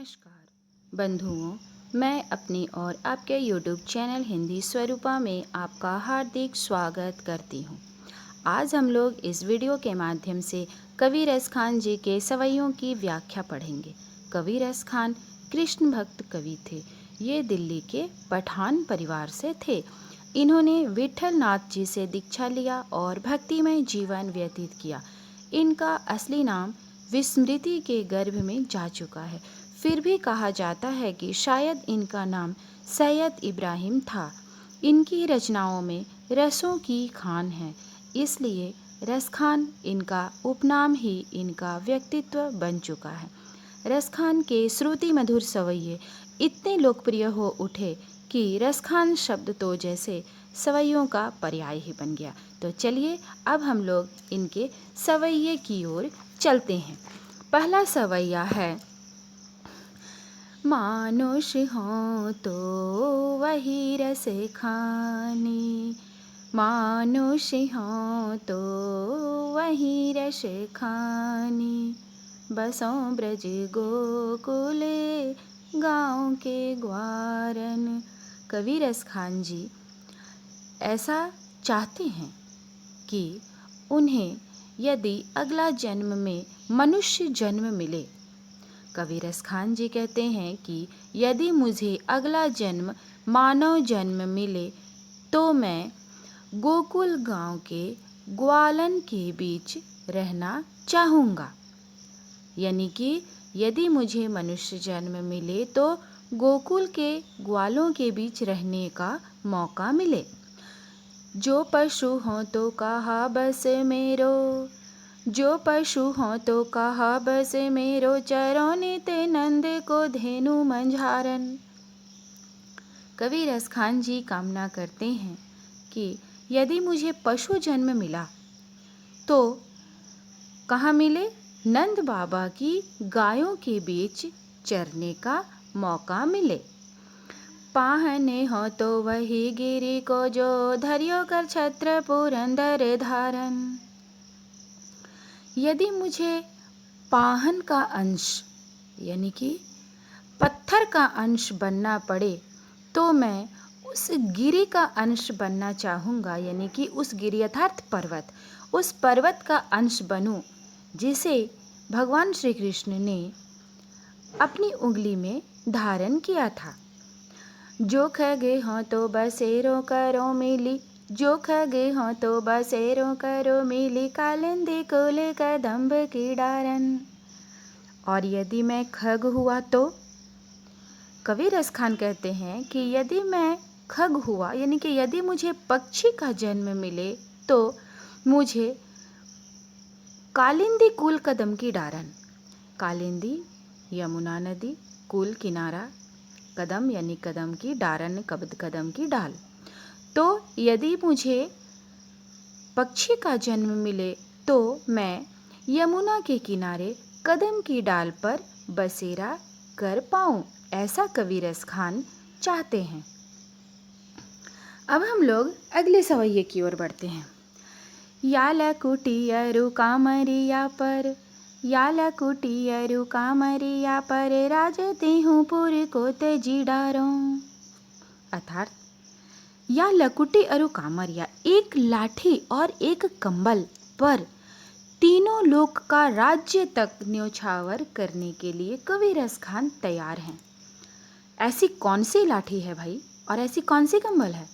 नमस्कार बंधुओं, मैं अपनी और आपके YouTube चैनल हिंदी स्वरूपा में आपका हार्दिक स्वागत करती हूँ। आज हम लोग इस वीडियो के माध्यम से कवि रस खान जी के सवैयों की व्याख्या पढ़ेंगे। कवि रस खान कृष्ण भक्त कवि थे। ये दिल्ली के पठान परिवार से थे। इन्होंने विठल नाथ जी से दीक्षा लिया और भक्तिमय जीवन व्यतीत किया। इनका असली नाम विस्मृति के गर्भ में जा चुका है। फिर भी कहा जाता है कि शायद इनका नाम सैयद इब्राहिम था। इनकी रचनाओं में रसों की खान है, इसलिए रसखान इनका उपनाम ही इनका व्यक्तित्व बन चुका है। रसखान के श्रुति मधुर सवैये इतने लोकप्रिय हो उठे कि रसखान शब्द तो जैसे सवैयों का पर्याय ही बन गया। तो चलिए अब हम लोग इनके सवैये की ओर चलते हैं। पहला सवैया है, मानुष हो तो वही रस खानी, मानुष हो तो वही रस खानी, बसों ब्रज गोकुल गाँव के ग्वारन। कवि रस खान जी ऐसा चाहते हैं कि उन्हें यदि अगला जन्म में मनुष्य जन्म मिले। कवि रस खान जी कहते हैं कि यदि मुझे अगला जन्म मानव जन्म मिले तो मैं गोकुल गांव के ग्वालन के बीच रहना चाहूँगा। यानी कि यदि मुझे मनुष्य जन्म मिले तो गोकुल के ग्वालों के बीच रहने का मौका मिले। जो पशु हों तो कहा बस मेरो, जो पशु हों तो कहा बस मेरो, चरौने ते नंद को धेनु मंझारन। कवि रस खान जी कामना करते हैं कि यदि मुझे पशु जन्म मिला तो कहाँ मिले? नंद बाबा की गायों के बीच चरने का मौका मिले। पाहने हो तो वही गिरी को जो धरियो कर छत्र पुरंदर धारन। यदि मुझे पाहन का अंश यानी कि पत्थर का अंश बनना पड़े तो मैं उस गिरी का अंश बनना चाहूँगा। यानी कि उस गिरी अर्थात पर्वत, उस पर्वत का अंश बनूं जिसे भगवान श्री कृष्ण ने अपनी उंगली में धारण किया था। जो खगे हों तो बसेरो करो मिली, जो खगे हों तो बसेरो करो मिली, कालिंदी कुल कदम्ब की डारन। और यदि मैं खग हुआ तो कवि रस खान कहते हैं कि यदि मैं खग हुआ यानी कि यदि मुझे पक्षी का जन्म मिले तो मुझे कालिंदी कुल कदम की डारन। कालिंदी यमुना नदी, कुल किनारा, कदम यानी कदम की, डारन कदम की डाल। तो यदि मुझे पक्षी का जन्म मिले तो मैं यमुना के किनारे कदम की डाल पर बसेरा कर पाऊं, ऐसा कवि रस खान चाहते हैं। अब हम लोग अगले सवैये की ओर बढ़ते हैं। या लकुटियरु कामरिया पर, या लकुटियरु कामरिया पर, राजती हूँ पुर को तेजी डारो। अर्थात या लकुटी अरु कामरिया, एक लाठी और एक कंबल पर तीनों लोक का राज्य तक न्योछावर करने के लिए कवि रस खान तैयार हैं। ऐसी कौन सी लाठी है भाई, और ऐसी कौन सी कंबल है?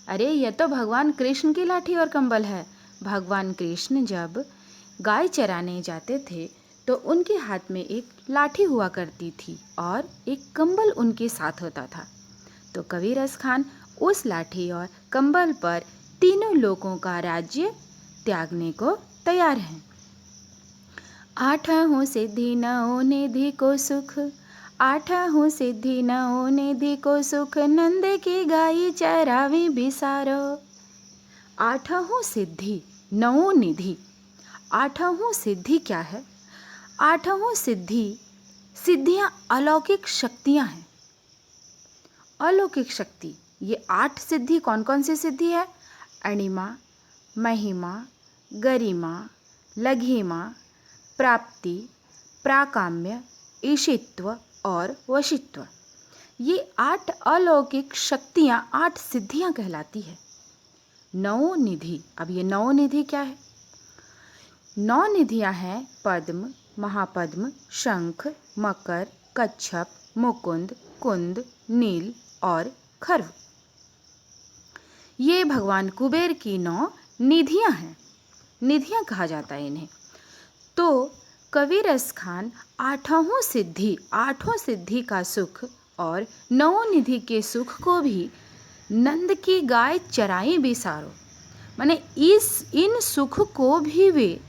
अरे यह तो भगवान कृष्ण की लाठी और कंबल है। भगवान कृष्ण जब गाय चराने जाते थे तो उनके हाथ में एक लाठी हुआ करती थी और एक कंबल उनके साथ होता था। तो कवि रस खान उस लाठी और कंबल पर तीनों लोगों का राज्य त्यागने को तैयार हैं। आठहूँ सिद्धि नौ निधि को सुख, आठहूँ सिद्धि नौ निधि को सुख, नंद की गाई चरावी बिसारो। आठहूँ सिद्धि नौ निधि, आठहूँ सिद्धि क्या है? आठहूँ सिद्धि, सिद्धियाँ अलौकिक शक्तियाँ हैं। अलौकिक शक्ति, ये 8 सिद्धि कौन कौन सी सिद्धि है? अणिमा, महिमा, गरिमा, लघिमा, प्राप्ति, प्राकाम्य, ईशित्व और वशित्व, ये 8 अलौकिक शक्तियाँ, 8 सिद्धियाँ कहलाती है। नवनिधि, अब ये नवनिधि क्या है? 9 निधियाँ हैं पद्म, महापद्म, शंख, मकर, कच्छप, मुकुंद, कुंद, नील और खर्व। ये भगवान कुबेर की 9 निधियाँ हैं, निधियाँ कहा जाता है इन्हें। तो कविरस खान आठों सिद्धि का सुख और नवनिधि के सुख को भी नंद की गाय चराई बिसारो, माने इन सुख को भी वे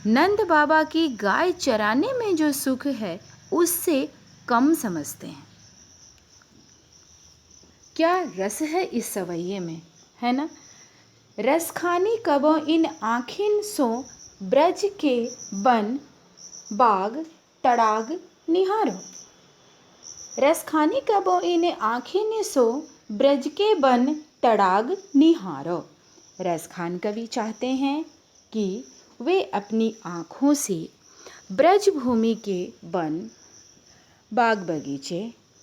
नंद बाबा की गाय चराने में जो सुख है उससे कम समझते हैं। क्या रस है इस सवैये में, है ना। रस खानी कबो इन आँखिन सो ब्रज के बन बाग तड़ाग निहारो। रस खानी कबो इन आँखिन सो ब्रज के बन तड़ाग निहारो। रस खान कवि चाहते हैं कि वे अपनी आँखों से ब्रज भूमि के वन, बाग बगीचे,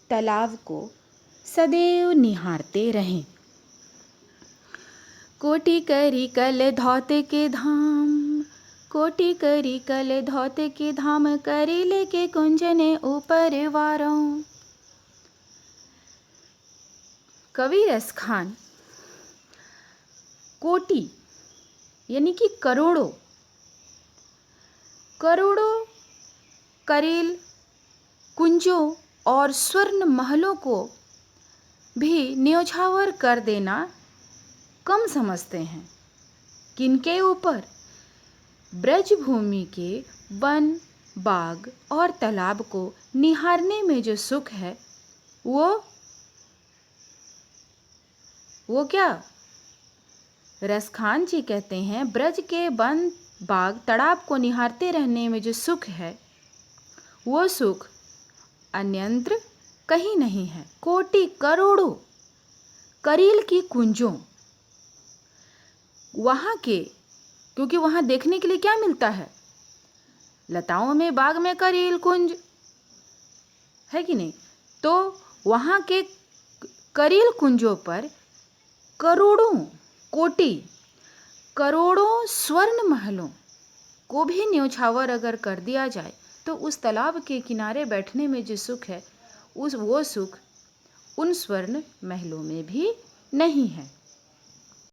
तालाब को सदैव निहारते रहें। कोटि करी कल धौत के धाम, कोटि करी कल धौत के धाम, करेले के कुंजने ऊपर वारों। कवि रस खान कोटि यानी कि करोड़ों करेल, कुंजों और स्वर्ण महलों को भी न्योछावर कर देना कम समझते हैं। किनके ऊपर? ब्रज भूमि के वन, बाग और तालाब को निहारने में जो सुख है वो क्या? रसखान जी कहते हैं ब्रज के वन, बाग, तालाब को निहारते रहने में जो सुख है वो सुख अन्यंत्र कहीं नहीं है। कोटि करोड़ों करील की कुंजों, वहाँ के, क्योंकि वहाँ देखने के लिए क्या मिलता है? लताओं में, बाग में करील कुंज है कि नहीं। तो वहाँ के करील कुंजों पर करोड़ों स्वर्ण महलों को भी न्योछावर अगर कर दिया जाए तो उस तालाब के किनारे बैठने में जो सुख है वो सुख उन स्वर्ण महलों में भी नहीं है।